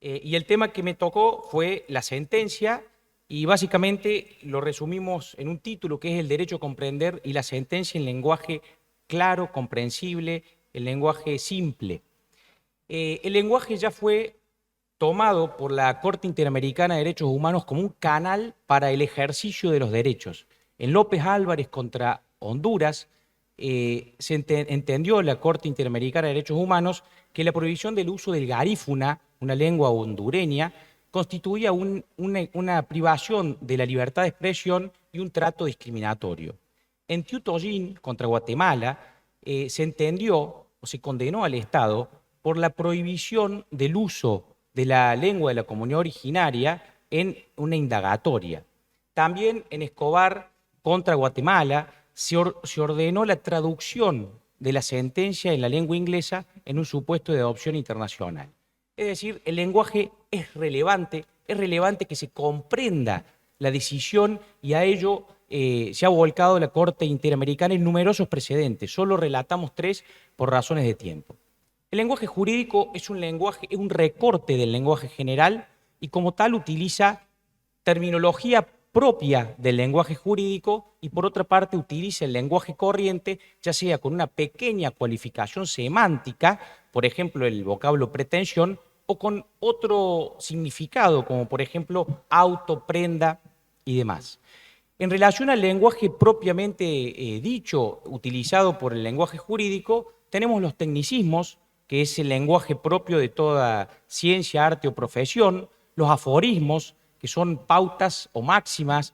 Y el tema que me tocó fue la sentencia y básicamente lo resumimos en un título que es el derecho a comprender y la sentencia en lenguaje claro, comprensible, el lenguaje simple. El lenguaje ya fue tomado por la Corte Interamericana de Derechos Humanos como un canal para el ejercicio de los derechos. En López Álvarez contra Honduras entendió la Corte Interamericana de Derechos Humanos que la prohibición del uso del garífuna, una lengua hondureña, constituía una privación de la libertad de expresión y un trato discriminatorio. En Tiutoyin contra Guatemala se entendió o se condenó al Estado por la prohibición del uso de la lengua de la comunidad originaria en una indagatoria. También en Escobar contra Guatemala se ordenó la traducción de la sentencia en la lengua inglesa en un supuesto de adopción internacional. Es decir, el lenguaje es relevante que se comprenda la decisión y a ello se ha volcado la Corte Interamericana en numerosos precedentes. Solo relatamos tres por razones de tiempo. El lenguaje jurídico es un recorte del lenguaje general y como tal utiliza terminología propia del lenguaje jurídico y por otra parte utiliza el lenguaje corriente, ya sea con una pequeña cualificación semántica, por ejemplo el vocablo pretensión, o con otro significado, como por ejemplo auto, prenda y demás. En relación al lenguaje propiamente dicho, utilizado por el lenguaje jurídico, tenemos los tecnicismos, que es el lenguaje propio de toda ciencia, arte o profesión, los aforismos, que son pautas o máximas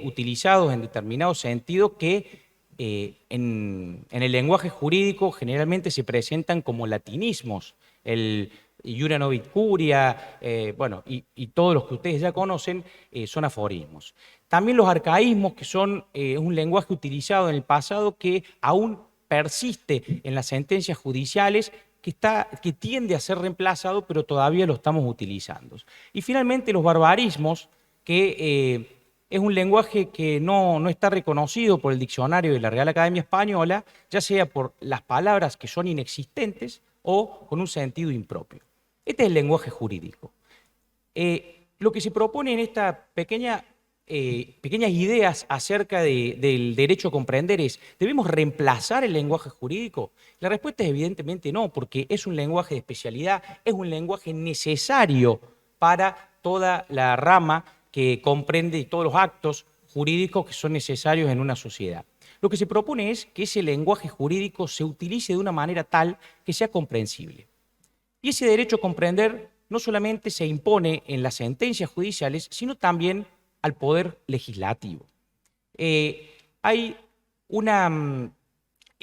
utilizados en determinado sentido que en el lenguaje jurídico generalmente se presentan como latinismos, el iura novit curia, bueno, y todos los que ustedes ya conocen son aforismos. También los arcaísmos, que son un lenguaje utilizado en el pasado que aún persiste en las sentencias judiciales, que tiende a ser reemplazado, pero todavía lo estamos utilizando. Y finalmente los barbarismos, que es un lenguaje que no está reconocido por el diccionario de la Real Academia Española, ya sea por las palabras que son inexistentes o con un sentido impropio. Este es el lenguaje jurídico. Lo que se propone en esta pequeñas ideas acerca del derecho a comprender es, ¿debemos reemplazar el lenguaje jurídico? La respuesta es evidentemente no, porque es un lenguaje de especialidad, es un lenguaje necesario para toda la rama que comprende todos los actos jurídicos que son necesarios en una sociedad. Lo que se propone es que ese lenguaje jurídico se utilice de una manera tal que sea comprensible. Y ese derecho a comprender no solamente se impone en las sentencias judiciales, sino también al poder legislativo. Hay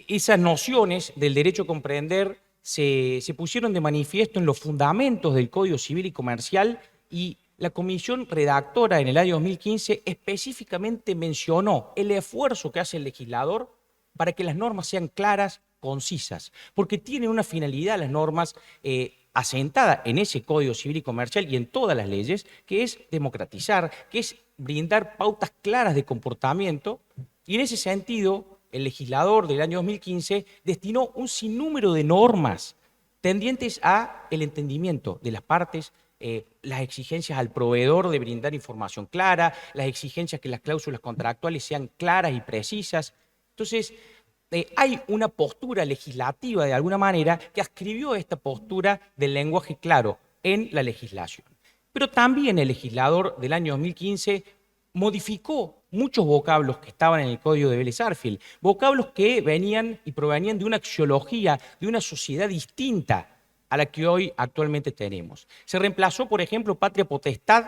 esas nociones del derecho a comprender se pusieron de manifiesto en los fundamentos del Código Civil y Comercial y la comisión redactora en el año 2015 específicamente mencionó el esfuerzo que hace el legislador para que las normas sean claras, concisas, porque tienen una finalidad las normas asentada en ese Código Civil y Comercial y en todas las leyes, que es democratizar, que es brindar pautas claras de comportamiento, y en ese sentido el legislador del año 2015 destinó un sinnúmero de normas tendientes a el entendimiento de las partes, las exigencias al proveedor de brindar información clara, las exigencias que las cláusulas contractuales sean claras y precisas. Entonces, hay una postura legislativa, de alguna manera, que ascribió esta postura del lenguaje claro en la legislación. Pero también el legislador del año 2015 modificó muchos vocablos que estaban en el Código de Vélez Arfield, vocablos que venían y provenían de una axiología, de una sociedad distinta a la que hoy actualmente tenemos. Se reemplazó, por ejemplo, patria potestad,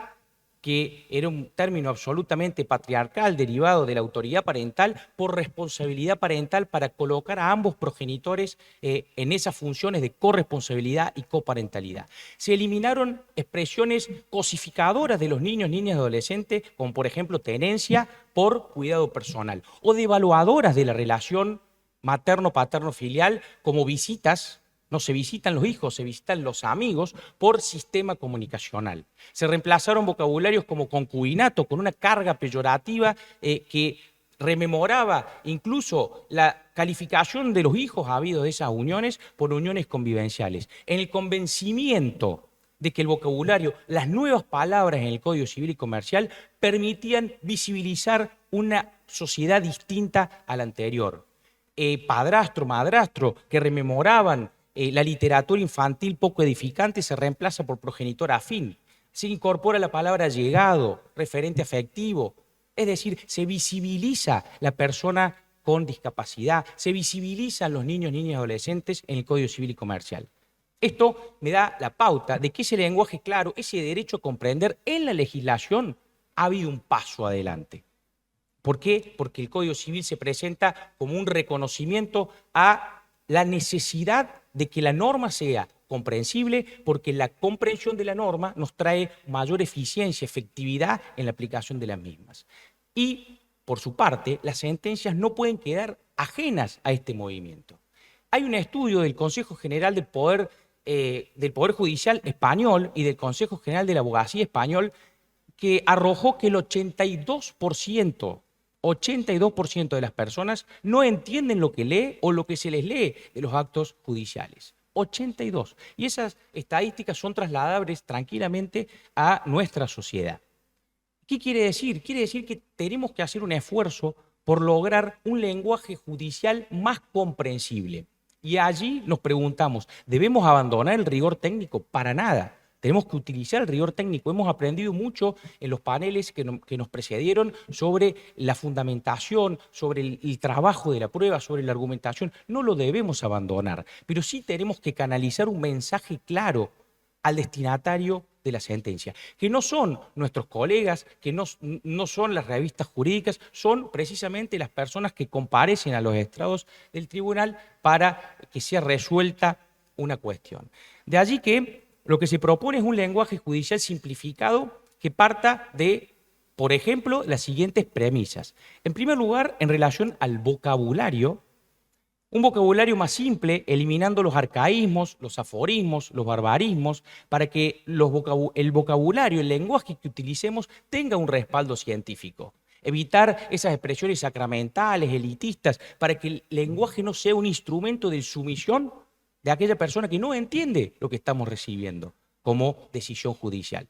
que era un término absolutamente patriarcal derivado de la autoridad parental, por responsabilidad parental para colocar a ambos progenitores en esas funciones de corresponsabilidad y coparentalidad. Se eliminaron expresiones cosificadoras de los niños, niñas y adolescentes, como por ejemplo tenencia por cuidado personal, o devaluadoras de la relación materno-paterno-filial como visitas. No se visitan los hijos, se visitan los amigos por sistema comunicacional. Se reemplazaron vocabularios como concubinato con una carga peyorativa que rememoraba incluso la calificación de los hijos habidos de esas uniones por uniones convivenciales. En el convencimiento de que el vocabulario, las nuevas palabras en el Código Civil y Comercial permitían visibilizar una sociedad distinta a la anterior. Padrastro, madrastro, que rememoraban la literatura infantil poco edificante, se reemplaza por progenitor afín. Se incorpora la palabra llegado, referente afectivo. Es decir, se visibiliza la persona con discapacidad, se visibilizan los niños, niñas y adolescentes en el Código Civil y Comercial. Esto me da la pauta de que ese lenguaje claro, ese derecho a comprender en la legislación, ha habido un paso adelante. ¿Por qué? Porque el Código Civil se presenta como un reconocimiento a la necesidad de que la norma sea comprensible, porque la comprensión de la norma nos trae mayor eficiencia, efectividad en la aplicación de las mismas. Y, por su parte, las sentencias no pueden quedar ajenas a este movimiento. Hay un estudio del Consejo General del Poder Judicial español y del Consejo General de la Abogacía español que arrojó que el 82% de las personas no entienden lo que lee o lo que se les lee de los actos judiciales. 82. Y esas estadísticas son trasladables tranquilamente a nuestra sociedad. ¿Qué quiere decir? Quiere decir que tenemos que hacer un esfuerzo por lograr un lenguaje judicial más comprensible. Y allí nos preguntamos, ¿debemos abandonar el rigor técnico? Para nada. Tenemos que utilizar el rigor técnico. Hemos aprendido mucho en los paneles que nos precedieron sobre la fundamentación, sobre el trabajo de la prueba, sobre la argumentación. No lo debemos abandonar, pero sí tenemos que canalizar un mensaje claro al destinatario de la sentencia, que no son nuestros colegas, que no son las revistas jurídicas, son precisamente las personas que comparecen a los estrados del tribunal para que sea resuelta una cuestión. De allí que lo que se propone es un lenguaje judicial simplificado que parta de, por ejemplo, las siguientes premisas. En primer lugar, en relación al vocabulario, un vocabulario más simple, eliminando los arcaísmos, los aforismos, los barbarismos, para que el vocabulario, el lenguaje que utilicemos tenga un respaldo científico. Evitar esas expresiones sacramentales, elitistas, para que el lenguaje no sea un instrumento de sumisión de aquella persona que no entiende lo que estamos recibiendo como decisión judicial.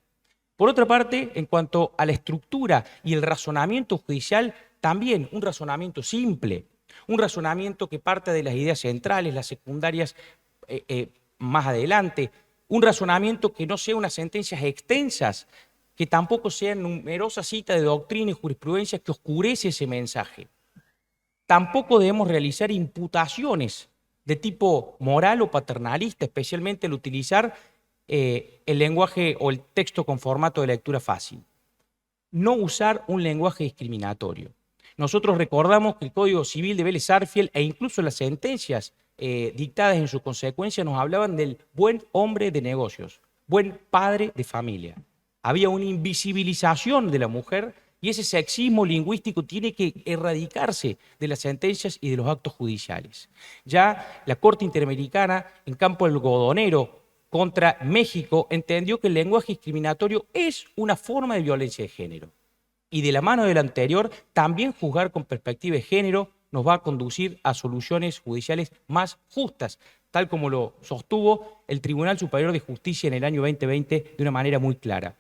Por otra parte, en cuanto a la estructura y el razonamiento judicial, también un razonamiento simple, un razonamiento que parte de las ideas centrales, las secundarias más adelante, un razonamiento que no sea unas sentencias extensas, que tampoco sean numerosas citas de doctrina y jurisprudencia que oscurece ese mensaje. Tampoco debemos realizar imputaciones de tipo moral o paternalista, especialmente al utilizar el lenguaje o el texto con formato de lectura fácil. No usar un lenguaje discriminatorio. Nosotros recordamos que el Código Civil de Vélez Sarsfield e incluso las sentencias dictadas en su consecuencia nos hablaban del buen hombre de negocios, buen padre de familia. Había una invisibilización de la mujer y ese sexismo lingüístico tiene que erradicarse de las sentencias y de los actos judiciales. Ya la Corte Interamericana, en Campo Algodonero, contra México, entendió que el lenguaje discriminatorio es una forma de violencia de género. Y de la mano del anterior, también juzgar con perspectiva de género nos va a conducir a soluciones judiciales más justas, tal como lo sostuvo el Tribunal Superior de Justicia en el año 2020 de una manera muy clara.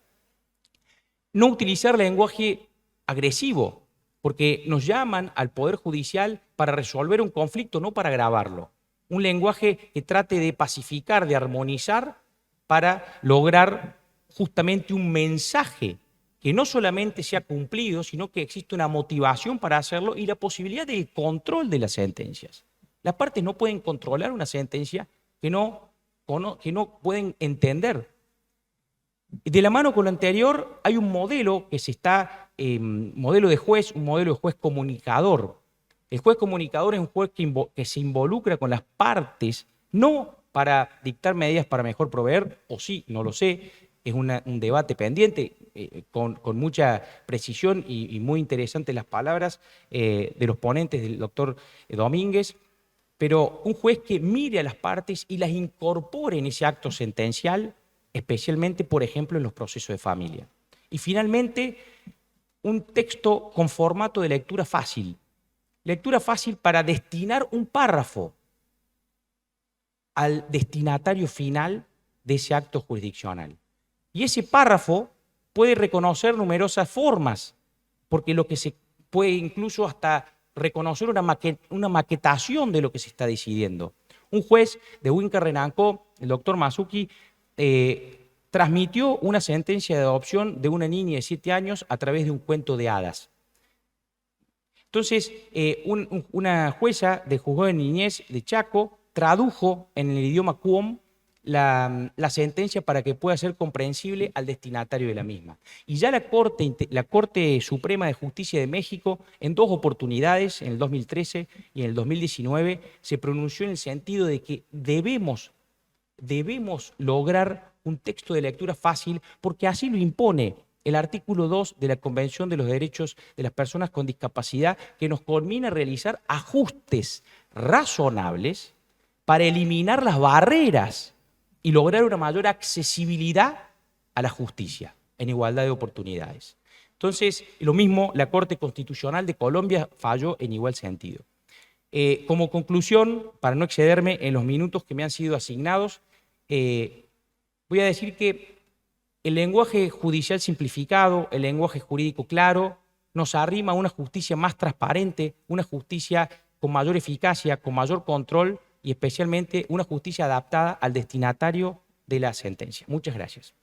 No utilizar lenguaje agresivo, porque nos llaman al Poder Judicial para resolver un conflicto, no para agravarlo. Un lenguaje que trate de pacificar, de armonizar, para lograr justamente un mensaje que no solamente sea cumplido, sino que existe una motivación para hacerlo y la posibilidad del control de las sentencias. Las partes no pueden controlar una sentencia que no pueden entender. De la mano con lo anterior hay un modelo que modelo de juez, un modelo de juez comunicador. El juez comunicador es un juez que se involucra con las partes, no para dictar medidas para mejor proveer, o sí, no lo sé, es un debate pendiente, con mucha precisión y muy interesantes las palabras de los ponentes del doctor Domínguez, pero un juez que mire a las partes y las incorpore en ese acto sentencial, especialmente, por ejemplo, en los procesos de familia. Y finalmente, un texto con formato de lectura fácil. Lectura fácil para destinar un párrafo al destinatario final de ese acto jurisdiccional. Y ese párrafo puede reconocer numerosas formas, porque lo que se puede incluso hasta reconocer una maquetación de lo que se está decidiendo. Un juez de Huinca-Renancó, el doctor Masuki, transmitió una sentencia de adopción de una niña de 7 años a través de un cuento de hadas. Entonces, una jueza de juzgado de niñez de Chaco tradujo en el idioma Cuom la sentencia para que pueda ser comprensible al destinatario de la misma. Y ya la Corte Suprema de Justicia de México, en 2 oportunidades, en el 2013 y en el 2019, se pronunció en el sentido de que debemos lograr un texto de lectura fácil, porque así lo impone el artículo 2 de la Convención de los Derechos de las Personas con Discapacidad, que nos conmina a realizar ajustes razonables para eliminar las barreras y lograr una mayor accesibilidad a la justicia en igualdad de oportunidades. Entonces, lo mismo, la Corte Constitucional de Colombia falló en igual sentido. Como conclusión, para no excederme en los minutos que me han sido asignados, voy a decir que el lenguaje judicial simplificado, el lenguaje jurídico claro, nos arrima a una justicia más transparente, una justicia con mayor eficacia, con mayor control y especialmente una justicia adaptada al destinatario de la sentencia. Muchas gracias.